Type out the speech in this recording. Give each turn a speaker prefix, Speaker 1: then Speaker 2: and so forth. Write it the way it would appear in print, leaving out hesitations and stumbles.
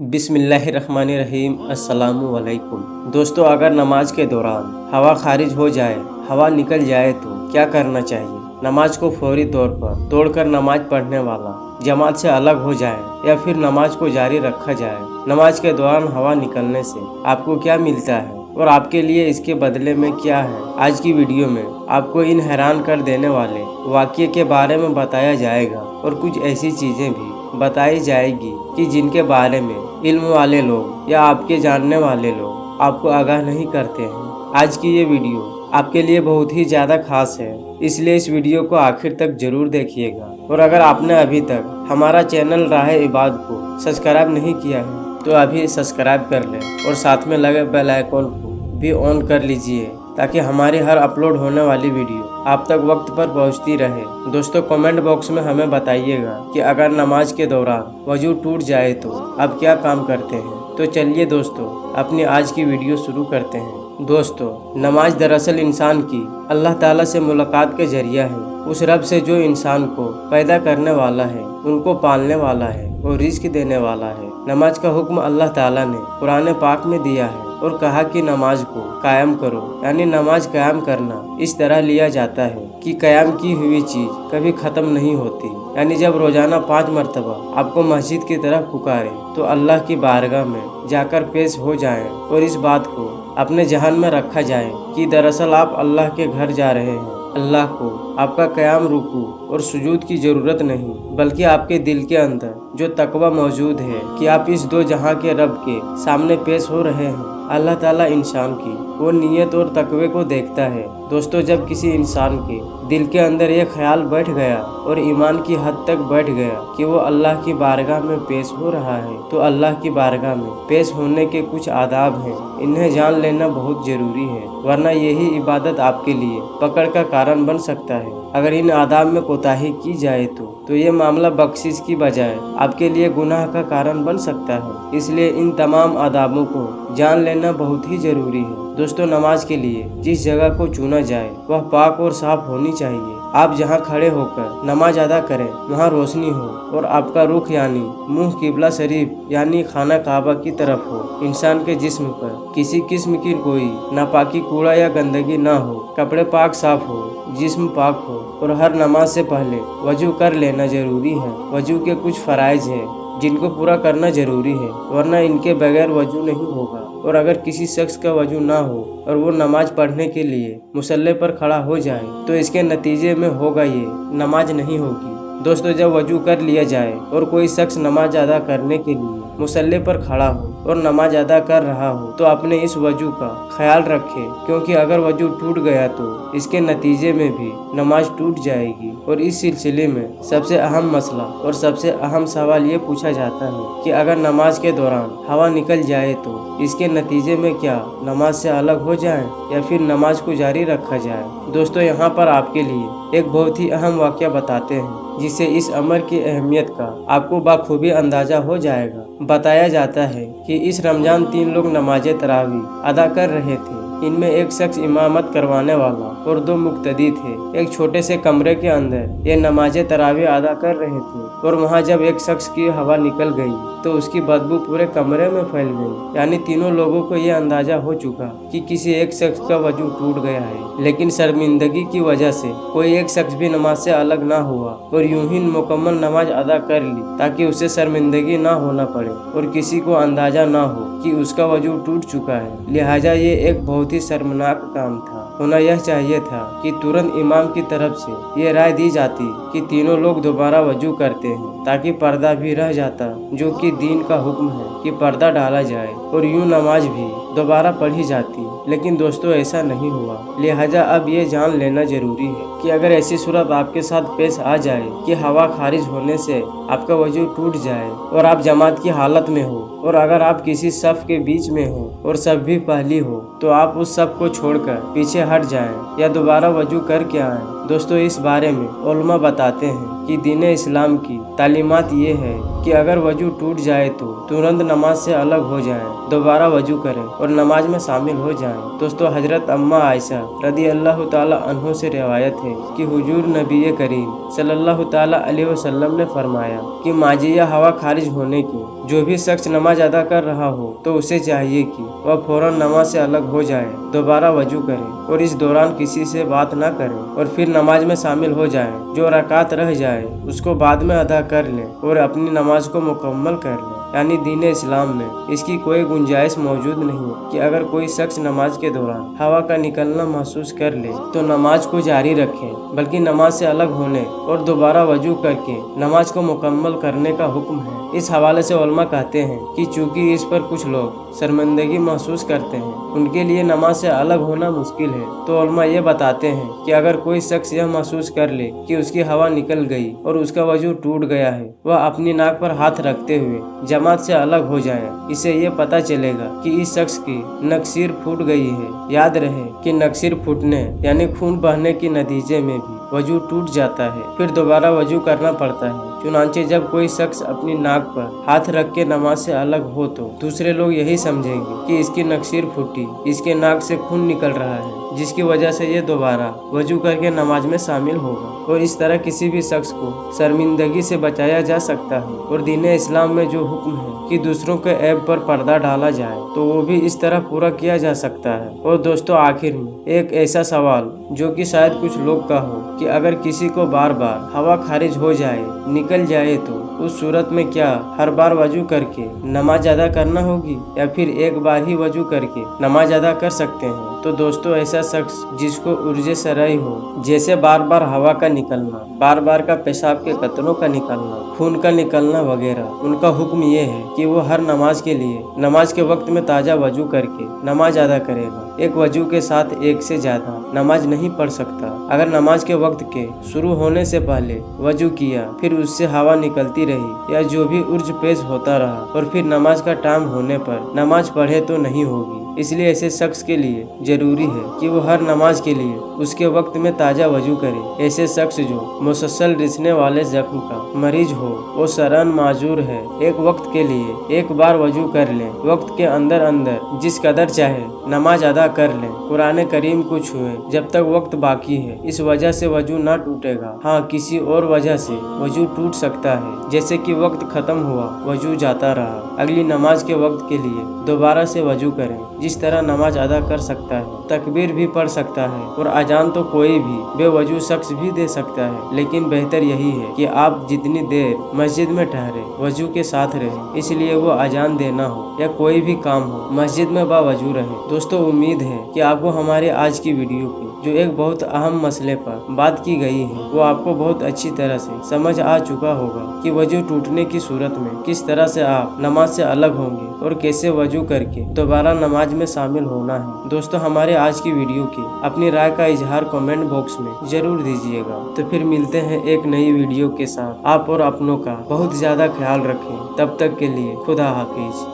Speaker 1: बिस्मिल्लाहिर्रहमानिर्रहीम। अस्सलामुअलैकुम। दोस्तों, अगर नमाज के दौरान हवा खारिज हो जाए, हवा निकल जाए तो क्या करना चाहिए? नमाज को फौरी तौर पर तोड़कर नमाज पढ़ने वाला जमात से अलग हो जाए या फिर नमाज को जारी रखा जाए? नमाज के दौरान हवा निकलने से आपको क्या मिलता है और आपके लिए इसके बदले में क्या है? आज की वीडियो में आपको इन हैरान कर देने वाले वाक़ये के बारे में बताया जाएगा और कुछ ऐसी चीज़ें भी बताई जाएगी कि जिनके बारे में इल्म वाले लोग या आपके जानने वाले लोग आपको आगाह नहीं करते हैं। आज की ये वीडियो आपके लिए बहुत ही ज़्यादा खास है, इसलिए इस वीडियो को आखिर तक जरूर देखिएगा। और अगर आपने अभी तक हमारा चैनल राह इबाद को सब्सक्राइब नहीं किया है तो अभी सब्सक्राइब कर लें और साथ में लगे बेल आइकन को भी ऑन कर लीजिए ताकि हमारी हर अपलोड होने वाली वीडियो आप तक वक्त पर पहुंचती रहे। दोस्तों, कमेंट बॉक्स में हमें बताइएगा कि अगर नमाज के दौरान वजू टूट जाए तो आप क्या काम करते हैं। तो चलिए दोस्तों, अपनी आज की वीडियो शुरू करते हैं। दोस्तों, नमाज दरअसल इंसान की अल्लाह ताला से मुलाकात के जरिया है, उस रब से जो इंसान को पैदा करने वाला है, उनको पालने वाला है और रिज़्क देने वाला है। नमाज का हुक्म अल्लाह ताला ने कुरान पाक में दिया है और कहा कि नमाज को कायम करो, यानी नमाज कायम करना इस तरह लिया जाता है कि कायम की हुई चीज कभी खत्म नहीं होती। यानी जब रोजाना 5 मरतबा आपको मस्जिद की तरफ पुकारे तो अल्लाह की बारगाह में जाकर पेश हो जाएं और इस बात को अपने जहन में रखा जाए कि दरअसल आप अल्लाह के घर जा रहे हैं। अल्लाह को आपका क़याम, रुकू और सुजूद की ज़रूरत नहीं, बल्कि आपके दिल के अंदर जो तकवा मौजूद है कि आप इस दो जहां के रब के सामने पेश हो रहे हैं। अल्लाह ताला इंसान की वो नीयत और तकवे को देखता है। दोस्तों, जब किसी इंसान के दिल के अंदर ये ख्याल बैठ गया और ईमान की हद तक बैठ गया कि वो अल्लाह की बारगाह में पेश हो रहा है, तो अल्लाह की बारगाह में पेश होने के कुछ आदाब हैं, इन्हें जान लेना बहुत जरूरी है, वरना यही इबादत आपके लिए पकड़ का कारण बन सकता है। अगर इन आदाब में कोताही की जाए तो ये मामला बख्शिश की बजाय आपके लिए गुनाह का कारण बन सकता है। इसलिए इन तमाम आदाबों को जान लेना बहुत ही जरूरी है। दोस्तों, नमाज के लिए जिस जगह को चुना जाए वह पाक और साफ होनी चाहिए। आप जहां खड़े होकर नमाज अदा करें वहां रोशनी हो और आपका रुख यानी मुंह किबला शरीफ यानी खाना काबा की तरफ हो। इंसान के जिस्म पर किसी किस्म की कोई नापाकी, कूड़ा या गंदगी ना हो, कपड़े पाक साफ हो, जिस्म पाक हो और हर नमाज से पहले वजू कर लेना जरूरी है। वजू के कुछ फराइज हैं जिनको पूरा करना जरूरी है, वरना इनके बगैर वजू नहीं होगा। और अगर किसी शख्स का वजू ना हो और वो नमाज पढ़ने के लिए मुसल्ले पर खड़ा हो जाए तो इसके नतीजे में होगा ये नमाज नहीं होगी। दोस्तों, जब वजू कर लिया जाए और कोई शख्स नमाज अदा करने के लिए मुसल्ले पर खड़ा हो और नमाज अदा कर रहा हो तो अपने इस वजू का ख्याल रखे, क्योंकि अगर वजू टूट गया तो इसके नतीजे में भी नमाज टूट जाएगी। और इस सिलसिले में सबसे अहम मसला और सबसे अहम सवाल ये पूछा जाता है कि अगर नमाज के दौरान हवा निकल जाए तो इसके नतीजे में क्या नमाज से अलग हो जाए या फिर नमाज को जारी रखा जाए? दोस्तों, यहाँ पर आपके लिए एक बहुत ही अहम वाक़या बताते हैं जिससे इस अमर की अहमियत का आपको बाखूबी अंदाजा हो जाएगा। बताया जाता है कि इस रमजान 3 लोग नमाज तरावी अदा कर रहे थे। इनमें एक शख्स इमामत करवाने वाला और 2 मुक्तदी थे। एक छोटे से कमरे के अंदर ये नमाज तरावी अदा कर रहे थे और वहाँ जब एक शख्स की हवा निकल गई तो उसकी बदबू पूरे कमरे में फैल गई। यानी तीनों लोगों को ये अंदाजा हो चुका कि किसी एक शख्स का वजू टूट गया है, लेकिन शर्मिंदगी की वजह से कोई एक शख्स भी नमाज से अलग ना हुआ और यूं ही मुकम्मल नमाज अदा कर ली ताकि उसे शर्मिंदगी ना होना पड़े और किसी को अंदाजा ना हो कि उसका वजू टूट चुका है। लिहाजा ये एक बहुत ही शर्मनाक काम था। होना यह चाहिए था कि तुरंत इमाम की तरफ से ये राय दी जाती कि तीनों लोग दोबारा वजू करते हैं ताकि पर्दा भी रह जाता, जो कि दीन का हुक्म है कि पर्दा डाला जाए, और यूं नमाज भी दोबारा पढ़ी जाती। लेकिन दोस्तों, ऐसा नहीं हुआ। लिहाजा अब ये जान लेना जरूरी है कि अगर ऐसी सूरत आपके साथ पेश आ जाए कि हवा खारिज होने से आपका वजू टूट जाए और आप जमात की हालत में हो और अगर आप किसी सफ के बीच में हो और सब भी पहली हो तो आप उस सब को छोड़कर पीछे हट जाएं या दोबारा वजू करके आएं। दोस्तों, इस बारे में उलमा बताते हैं कि दीन इस्लाम की तालीमात ये है कि अगर वजू टूट जाए तो तुरंत नमाज से अलग हो जाएं, दोबारा वजू करें और नमाज में शामिल हो जाएं। दोस्तों, हजरत अम्मा आयशा रदी अल्लाह ताला अन्हो से रिवायत है कि हुजूर नबी करीम सल्लल्लाहु ताला अलैहि वसल्लम ने फरमाया कि माजिया हवा खारिज होने के जो भी शख्स नमाज अदा कर रहा हो तो उसे चाहिए कि वह फौरन नमाज से अलग हो जाए, दोबारा वजू करे और इस दौरान किसी से बात न करे और फिर नमाज में शामिल हो जाए। जो रकात रह जाए उसको बाद में अदा कर ले और अपनी नमाज को मुकम्मल कर ले। यानी दीन इस्लाम में इसकी कोई गुंजाइश मौजूद नहीं कि अगर कोई शख्स नमाज के दौरान हवा का निकलना महसूस कर ले तो नमाज को जारी रखे, बल्कि नमाज से अलग होने और दोबारा वजू करके नमाज को मुकम्मल करने का हुक्म है। इस हवाले से उलमा कहते हैं कि चूंकि इस पर कुछ लोग शर्मिंदगी महसूस करते हैं, उनके लिए नमाज से अलग होना मुश्किल है, तो उलमा ये बताते हैं कि अगर कोई शख्स यह महसूस कर ले कि उसकी हवा निकल गई और उसका वजू टूट गया है, वह अपनी नाक पर हाथ रखते हुए जमात से अलग हो जाए। इससे ये पता चलेगा कि इस शख्स की नक्सीर फूट गई है। याद रहे कि नक्सीर फूटने यानी खून बहने के नतीजे में भी वजू टूट जाता है, फिर दोबारा वजू करना पड़ता है। चुनांचे जब कोई शख्स अपनी नाक पर हाथ रख के नमाज से अलग हो तो दूसरे लोग यही समझेंगे कि इसकी नक्सीर फूटी, इसके नाक से खून निकल रहा है, जिसकी वजह से ये दोबारा वजू करके नमाज में शामिल होगा। और इस तरह किसी भी शख्स को शर्मिंदगी से बचाया जा सकता है। और दीन इस्लाम में जो हुक्म है कि दूसरों के ऐब पर पर्दा डाला जाए, तो वो भी इस तरह पूरा किया जा सकता है। और दोस्तों, आखिर में एक ऐसा सवाल जो कि शायद कुछ लोग का हो कि अगर किसी को बार बार हवा खारिज हो जाए, निकल जाए, तो उस सूरत में क्या हर बार वजू करके नमाज अदा करना होगी या फिर एक बार ही वजू करके नमाज अदा कर सकते हैं? तो दोस्तों, ऐसा शख्स जिसको उर्जे सराई हो, जैसे बार बार हवा का निकलना, बार बार का पेशाब के कतरों का निकलना, खून का निकलना वगैरह, उनका हुक्म ये है कि वो हर नमाज के लिए नमाज के वक्त में ताजा वजू करके नमाज अदा करेगा। एक वजू के साथ एक से ज्यादा नमाज नहीं पढ़ सकता। अगर नमाज के वक्त के शुरू होने से पहले वजू किया, फिर उससे हवा निकलती रही या जो भी उर्ज पेश होता रहा और फिर नमाज का टाइम होने पर नमाज पढ़े तो नहीं होगी। इसलिए ऐसे शख्स के लिए जरूरी है कि वो हर नमाज के लिए उसके वक्त में ताजा वजू करे। ऐसे शख्स जो मुसलसल रिसने वाले जख्म का मरीज हो, वो शरन माजूर है, एक वक्त के लिए एक बार वजू कर ले, वक्त के अंदर अंदर जिस कदर चाहे नमाज अदा कर ले, कुरान करीम को छुए जब तक वक्त बाकी है। इस वजह से वजू ना टूटेगा। हाँ, किसी और वजह से वजू टूट सकता है, जैसे कि वक्त खत्म हुआ, वजू जाता रहा, अगली नमाज के वक्त के लिए दोबारा से वजू करें। जिस तरह नमाज अदा कर सकता है, तकबीर भी पढ़ सकता है और अजान तो कोई भी बेवजू शख्स भी दे सकता है, लेकिन बेहतर यही है कि आप जितनी देर मस्जिद में ठहरे वजू के साथ रहे। इसलिए वो अजान देना हो या कोई भी काम हो, मस्जिद में बावजू रहे। दोस्तों, उम्मीद है कि आपको हमारे आज की वीडियो की जो एक बहुत अहम मसले पर बात की गई है, वो आपको बहुत अच्छी तरह से समझ आ चुका होगा कि वजू टूटने की सूरत में किस तरह से आप नमाज से अलग होंगे और कैसे वजू करके दोबारा नमाज में शामिल होना है। दोस्तों, हमारे आज की वीडियो की अपनी राय का इजहार कमेंट बॉक्स में जरूर दीजिएगा। तो फिर मिलते हैं एक नई वीडियो के साथ। आप और अपनों का बहुत ज्यादा ख्याल रखें। तब तक के लिए खुदा हाफिज।